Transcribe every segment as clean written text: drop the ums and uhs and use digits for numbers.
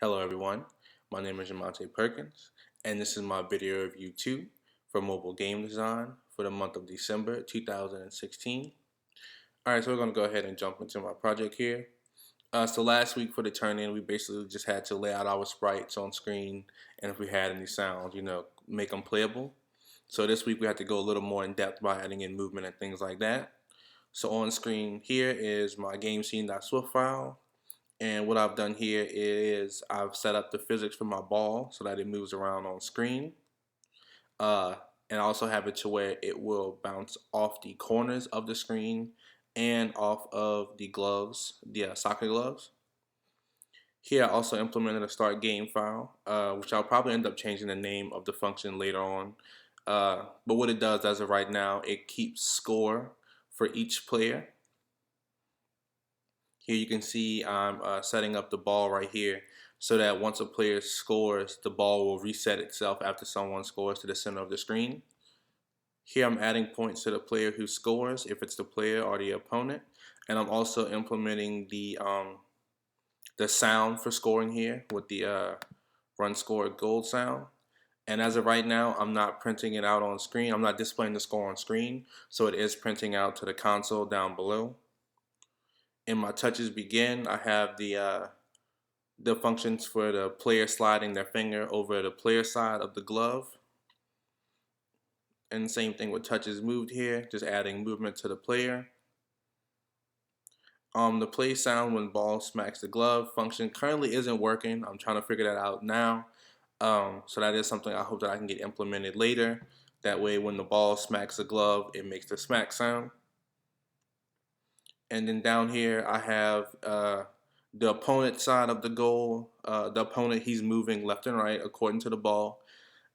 Hello everyone, my name is Jamonte Perkins, and this is my video review 2 for mobile game design for the month of December 2016. Alright, so we're going to go ahead and jump into my project here. So last week for the turn-in, we basically just had to lay out our sprites on screen, and if we had any sounds, make them playable. So this week we had to go a little more in depth by adding in movement and things like that. So on screen here is my GameScene.swift file. And what I've done here is I've set up the physics for my ball so that it moves around on screen. Uh, and I also have it to where it will bounce off the corners of the screen and off of the gloves, the soccer gloves. Here I also implemented a start game file, which I'll probably end up changing the name of the function later on. But what it does as of right now, it keeps score for each player. Here you can see I'm setting up the ball right here so that once a player scores, the ball will reset itself after someone scores to the center of the screen. Here I'm adding points to the player who scores, if it's the player or the opponent, and I'm also implementing the sound for scoring here with the run score gold sound. And as of right now, I'm not printing it out on screen. I'm not displaying the score on screen, so it is printing out to the console down below. In my touches begin, I have the functions for the player sliding their finger over the player side of the glove. And same thing with touches moved here, just adding movement to the player. The play sound when ball smacks the glove function currently isn't working. I'm trying to figure that out now. So that is something I hope that I can get implemented later. That way when the ball smacks the glove, it makes the smack sound. And then down here I have the opponent side of the goal. The opponent, he's moving left and right according to the ball.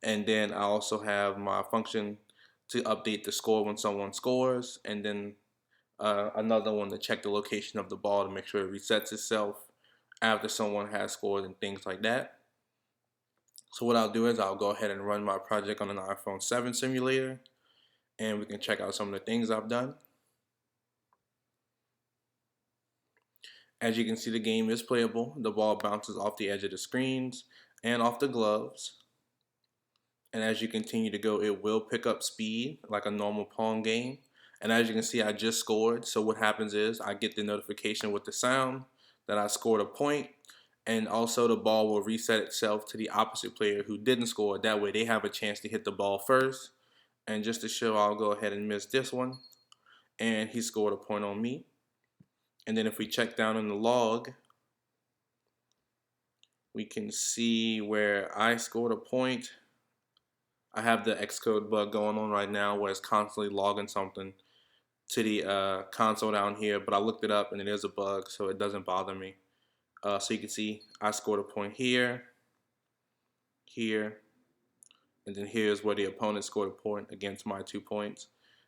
And then I also have my function to update the score when someone scores. And then another one to check the location of the ball to make sure it resets itself after someone has scored and things like that. So what I'll do is I'll go ahead and run my project on an iPhone 7 simulator. And we can check out some of the things I've done. As you can see, the game is playable. The ball bounces off the edge of the screens and off the gloves. And as you continue to go, it will pick up speed like a normal Pong game. And as you can see, I just scored. So what happens is I get the notification with the sound that I scored a point. And also the ball will reset itself to the opposite player who didn't score. That way they have a chance to hit the ball first. And just to show, I'll go ahead and miss this one. And he scored a point on me. And then if we check down in the log, we can see where I scored a point. I have the Xcode bug going on right now where it's constantly logging something to the console down here, but I looked it up and it is a bug, so it doesn't bother me. So you can see I scored a point here, here, and then here's where the opponent scored a point against my 2 points.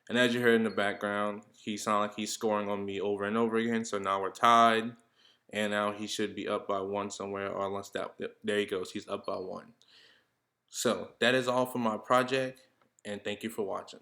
And as you heard in the background, he sounds like he's scoring on me over and over again, so now we're tied. And now he should be up by 1 somewhere, or unless that, there he goes, he's up by 1. So that is all for my project, and thank you for watching.